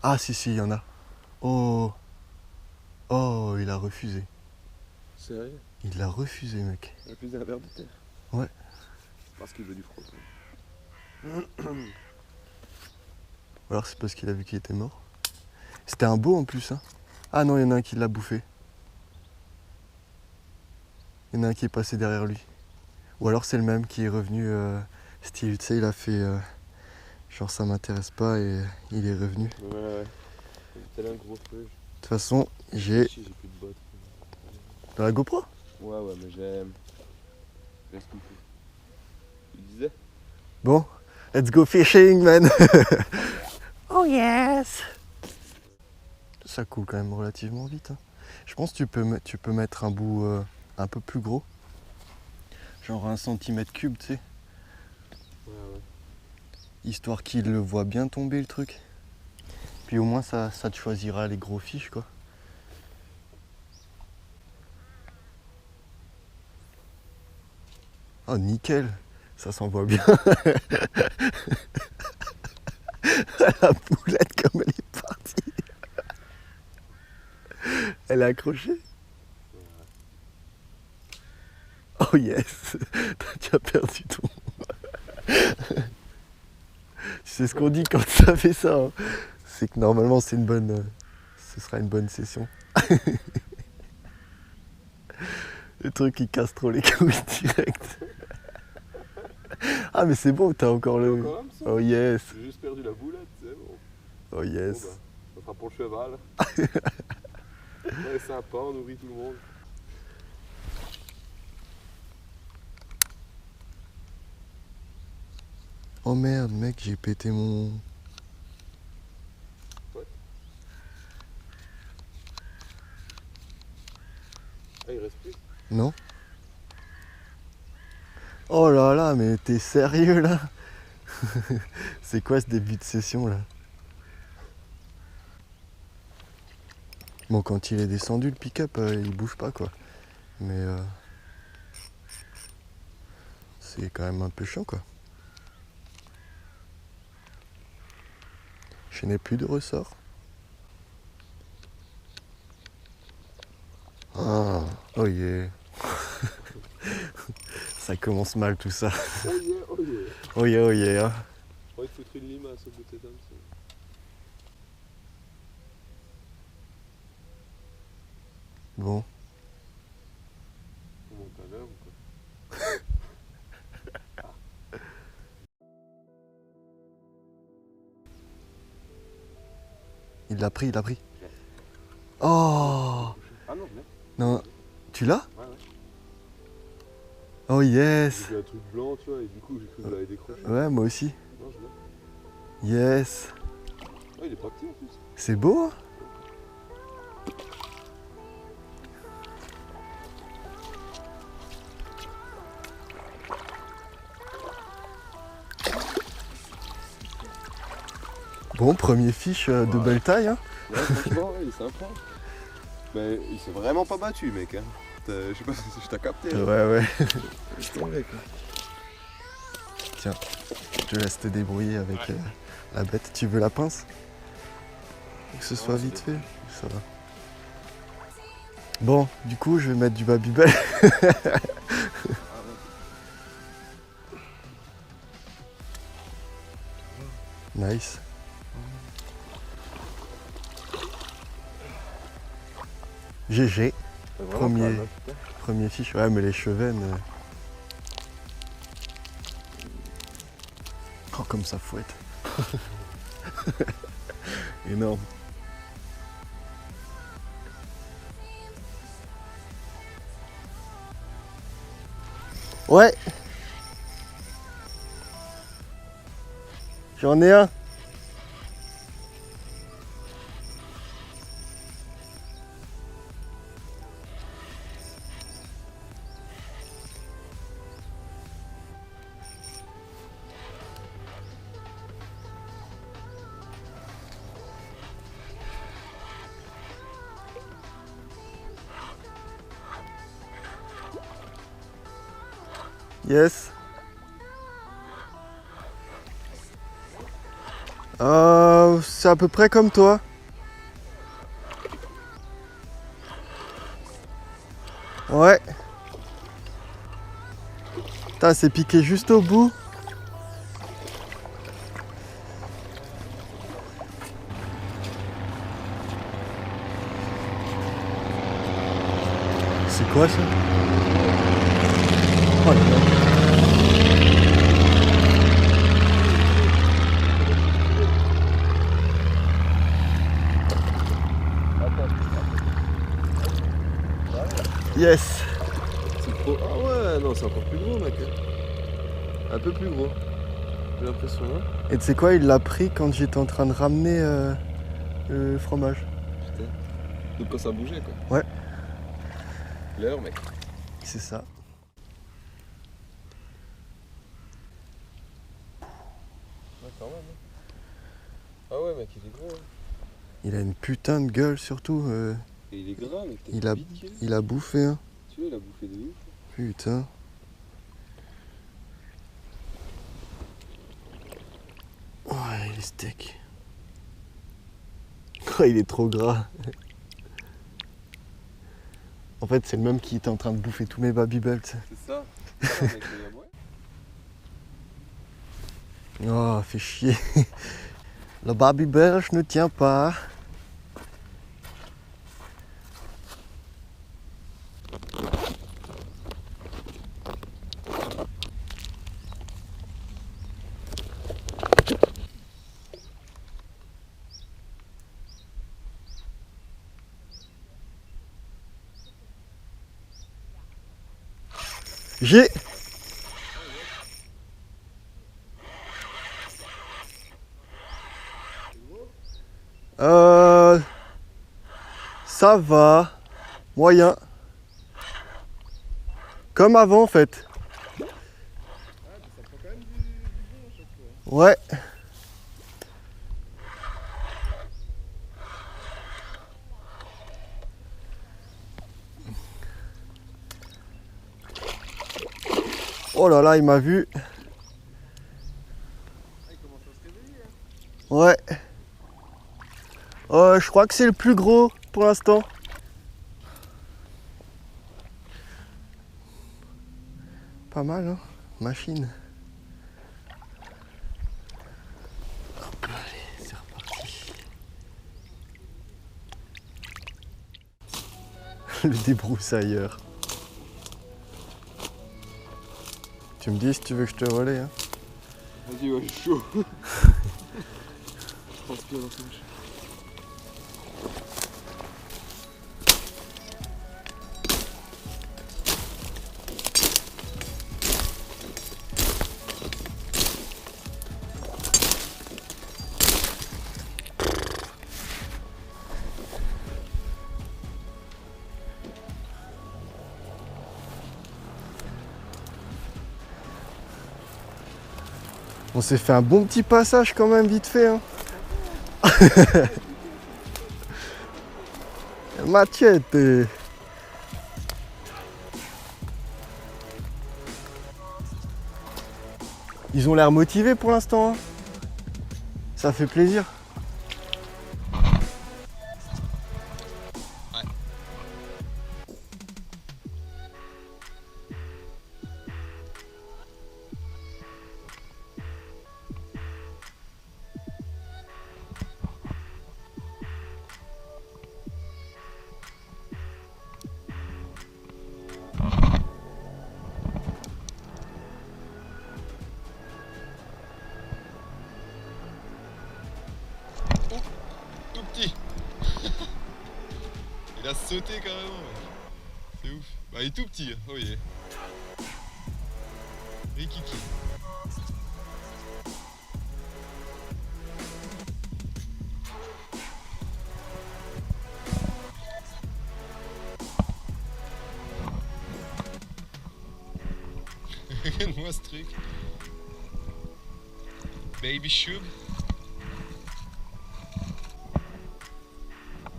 Ah si si, il y en a. Oh, oh, il a refusé. Sérieux? Il a refusé, mec. Il a plus d'un verre de terre. Ouais. Parce qu'il veut du froid. Ou alors c'est parce qu'il a vu qu'il était mort. C'était un beau en plus, hein. Ah non, il y en a un qui l'a bouffé. Il y en a un qui est passé derrière lui. Ou alors c'est le même qui est revenu, style, tu sais, il a fait genre ça m'intéresse pas et il est revenu. Ouais, ouais. Tel un gros feu. De toute façon, j'ai J'ai plus de bottes. dans la GoPro. Ouais, ouais, mais j'aime. Reste tout. Tu disais? Bon, let's go fishing, man. Oh yes. Ça coule quand même relativement vite, hein. Je pense que tu peux mettre un bout un peu plus gros. Genre 1 cm3, tu sais. Ouais, ouais. Histoire qu'il le voit bien tomber le truc. Puis au moins ça te choisira les gros fiches quoi. Oh nickel, ça s'envoie bien. La boulette comme elle est partie. Elle est accrochée. Oh yes. Tu as perdu ton. C'est ce qu'on dit quand ça fait ça, hein. C'est que normalement c'est une bonne. Ce sera une bonne session. Le truc qui casse trop les couilles direct. Ah mais c'est bon, t'as encore le. Encore un hameçon. Oh yes. J'ai juste perdu la boulette, c'est bon. Oh Bon, yes. bah, ça sera pour le cheval. Ouais, sympa, on nourrit tout le monde. Oh merde mec, j'ai pété mon. Ouais. Ah, il reste plus. Non. Oh là là, mais t'es sérieux là? C'est quoi ce début de session là? Bon, quand il est descendu le pick-up, il bouge pas quoi. Mais c'est quand même un peu chiant quoi. Je n'ai plus de ressort. Ah, oh yeah. Ça commence mal tout ça. Oh yeah, oh yeah. Oh yeah, oh yeah. Oh, il te foutre une limace au bout de cet hameçon. Bon, On monte à l'heure ou quoi? il l'a pris, il l'a pris. Oh Ah non, je l'ai. non, tu l'as? Ouais, ouais. Oh J'ai yes. vu un truc blanc, tu vois, et du coup, j'ai cru que vous l'avez décroché. Ouais, moi aussi. Non, je l'ai. Yes. Oh, il est pas petit en plus. C'est beau, hein? Bon, premier fiche de Ouais. belle taille, hein? Ouais, franchement, ouais, il est sympa. Mais il s'est vraiment pas battu, mec. Hein. Je sais pas si je t'ai capté. Hein. Ouais, ouais. Putain, mec. Tiens, je te laisse te débrouiller avec la bête. Tu veux la pince? Que ce soit vite fait, ça va. Bon, du coup, je vais mettre du Babybel. Nice. GG, premier fiche. Ouais, mais les chevennes. Oh, comme ça fouette. Énorme. Ouais. J'en ai un. Yes. c'est à peu près comme toi. Ouais. Putain, c'est piqué juste au bout. C'est quoi ça? Oh, yes. C'est trop... Ah ouais, non, c'est encore plus gros, mec. Un peu plus gros. J'ai l'impression, hein. Et tu sais quoi, il l'a pris quand j'étais en train de ramener le fromage. Putain. De pas ça bouger, quoi. Ouais. L'heure, mec. C'est ça. Ouais, quand même. Hein. Ah ouais, mec, il est gros. Hein. Il a une putain de gueule surtout. Et il est gras, mec. Il a bouffé, hein. Tu vois, il a bouffé de ouf. Putain. Ouais, les steaks. Oh, il est trop gras. En fait, c'est le même qui était en train de bouffer tous mes Babybel. C'est ça. Ah, mec, ouais. Oh, fait chier. Le Babybel, je ne tiens pas. J'ai... Ça va. Moyen. Comme avant en fait. Ouais. Oh là là, il m'a vu. Ouais. Je crois que c'est le plus gros pour l'instant. Pas mal, hein. Machine. Hop, allez, c'est reparti. Le débroussailleur. Tu me dis si tu veux que je te relaie, hein. Vas-y, ouais, je suis chaud. Je transpire dans ce machin. On s'est fait un bon petit passage quand même vite fait, hein. Machette. Ils ont l'air motivés pour l'instant, hein. Ça fait plaisir. Tout petit. Il a sauté carrément. C'est ouf. Bah il est tout petit. Oh yeah. Rikiki. Regarde-moi ce truc. Baby Shub.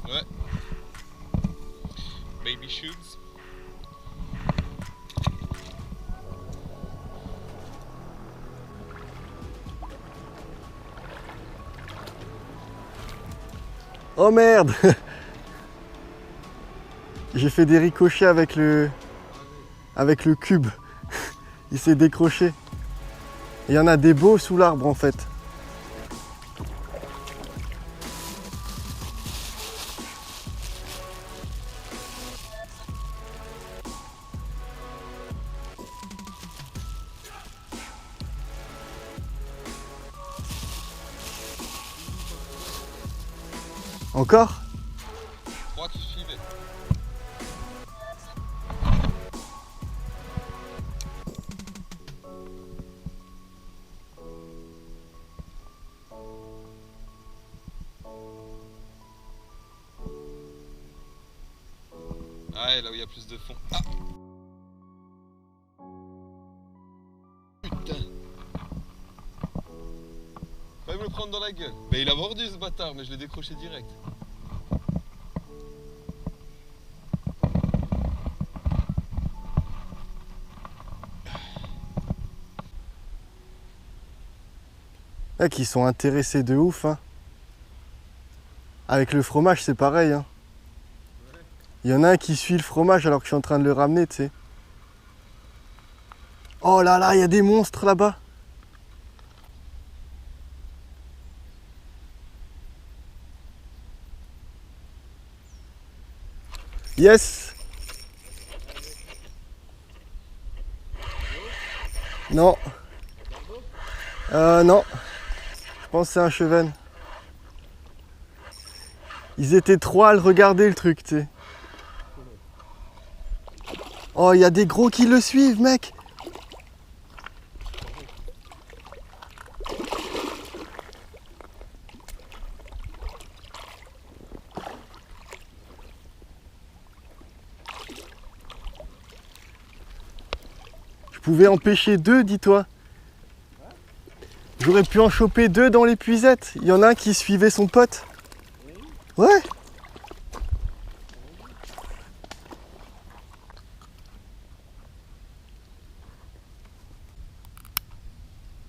Ouais. Baby Shubs. Oh merde. J'ai fait des ricochets avec le cube. Il s'est décroché. Il y en a des beaux sous l'arbre en fait. Encore? 3 qui suivaient. Ouais, là où il y a plus de fond. Ah putain. Fallait me le prendre dans la gueule. Mais il a mordu ce bâtard, mais je l'ai décroché direct. Mec, ils sont intéressés de ouf. Hein. Avec le fromage, c'est pareil. Hein. Il y en a un qui suit le fromage alors que je suis en train de le ramener, tu sais. Oh là là, il y a des monstres là-bas. Yes. Non. Non. Je pense que c'est un chevenne. Ils étaient 3 à le regarder le truc, tu sais. Oh, il y a des gros qui le suivent, mec. Je pouvais en pêcher 2, dis-toi. J'aurais pu en choper 2 dans l'épuisette. Il y en a un qui suivait son pote. Ouais.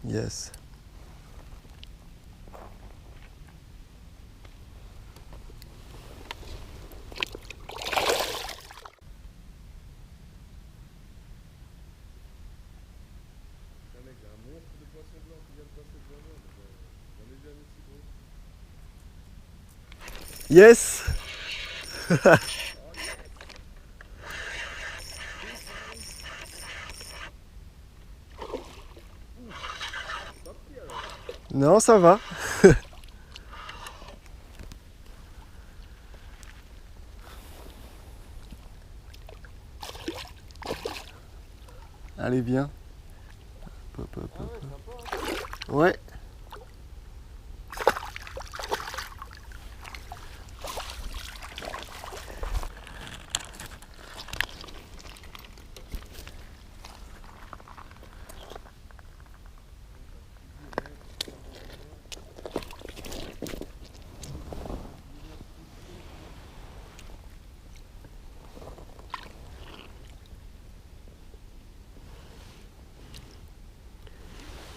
Yes. Yes. Non, ça va. Allez, bien. Hop, hop, hop, hop. Ouais.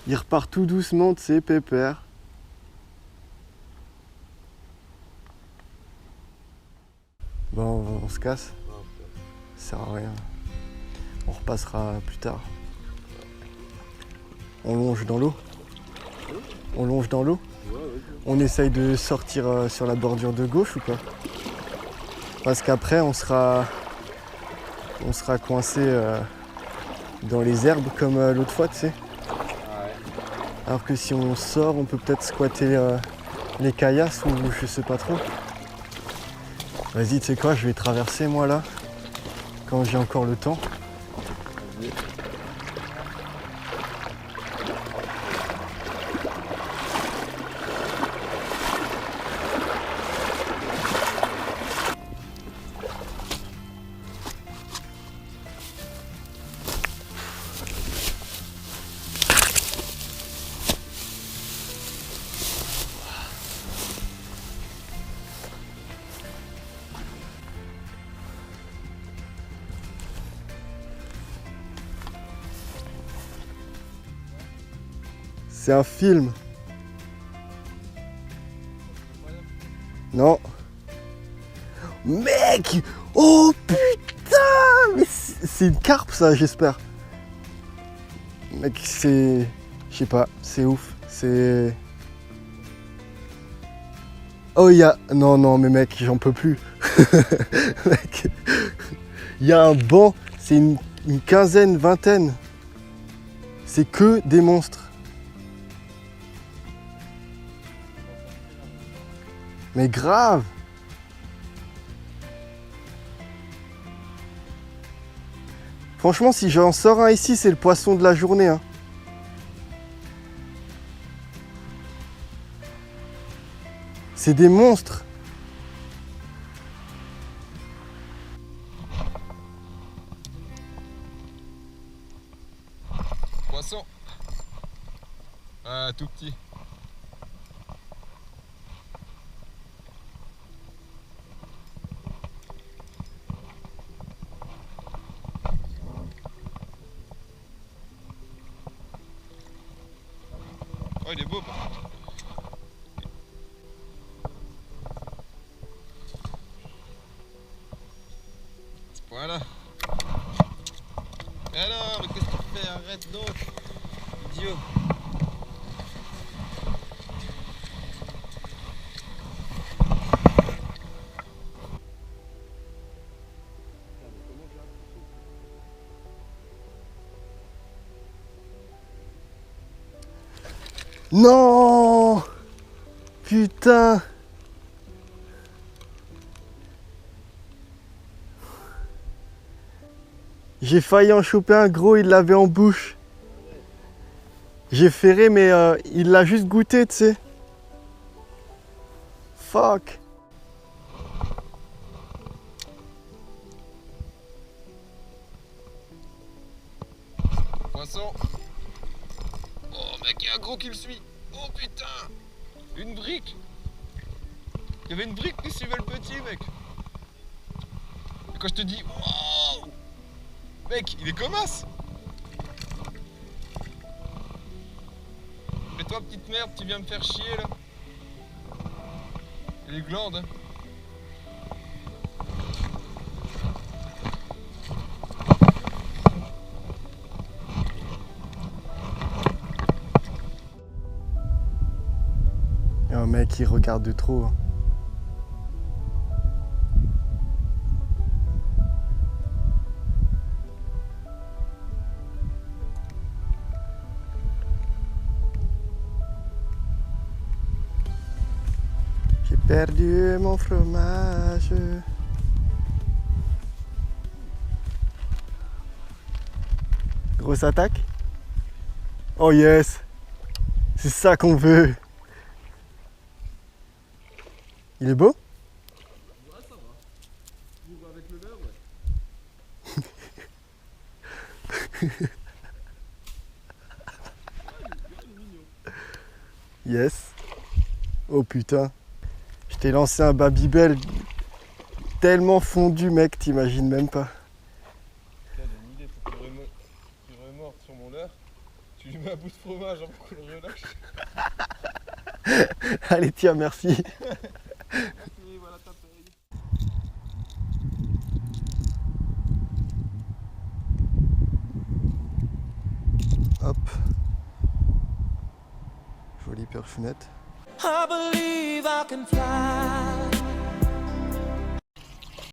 Il repart tout doucement, tu sais, pépère. Bon, on se casse. Ça sert à rien. On repassera plus tard. On longe dans l'eau. On longe dans l'eau. On essaye de sortir sur la bordure de gauche ou pas? Parce qu'après on sera coincé dans les herbes comme l'autre fois, tu sais. Alors que si on sort, on peut peut-être squatter les caillasses ou je sais pas trop. Vas-y, tu sais quoi, je vais traverser moi là, quand j'ai encore le temps. C'est un film. Non, Mec! Oh putain! Mais c'est une carpe ça, j'espère. Mec, c'est... Je sais pas, c'est ouf. C'est... Oh, il y a... Non, non, mais mec, j'en peux plus. Mec, il y a un banc, c'est une quinzaine, vingtaine. C'est que des monstres. Mais grave! Franchement, si j'en sors un ici, c'est le poisson de la journée. Hein. C'est des monstres. Poisson. Ah, tout petit. Oh, il est beau par contre. Voilà. Mais alors, mais qu'est-ce que tu fais? Arrête donc, idiot. Non! Putain! J'ai failli en choper un gros, il l'avait en bouche. J'ai ferré, mais il l'a juste goûté, tu sais. Fuck! Poisson. Oh mec, il y a un gros qui le suit. Oh putain. Une brique. Il y avait une brique qui suivait le petit mec. Et quand je te dis wow, mec, il est comme as. Mais toi petite merde, tu viens me faire chier là. Les glandes. Hein. Oh mec, il regarde de trop. Hein. J'ai perdu mon fromage. Grosse attaque. Oh yes. C'est ça qu'on veut. Il est beau? Ouais, ça va. Vous avec le verre, ouais. Yes. Oh putain. Je t'ai lancé un Babybel tellement fondu, mec, t'imagines même pas. J'ai une idée pour qu'il remorte sur mon leurre. Tu lui mets un bout de fromage avant qu'on le relâche. Allez, tiens, merci. Et voilà ta paye. Hop. Jolie perchounette. I believe I can fly.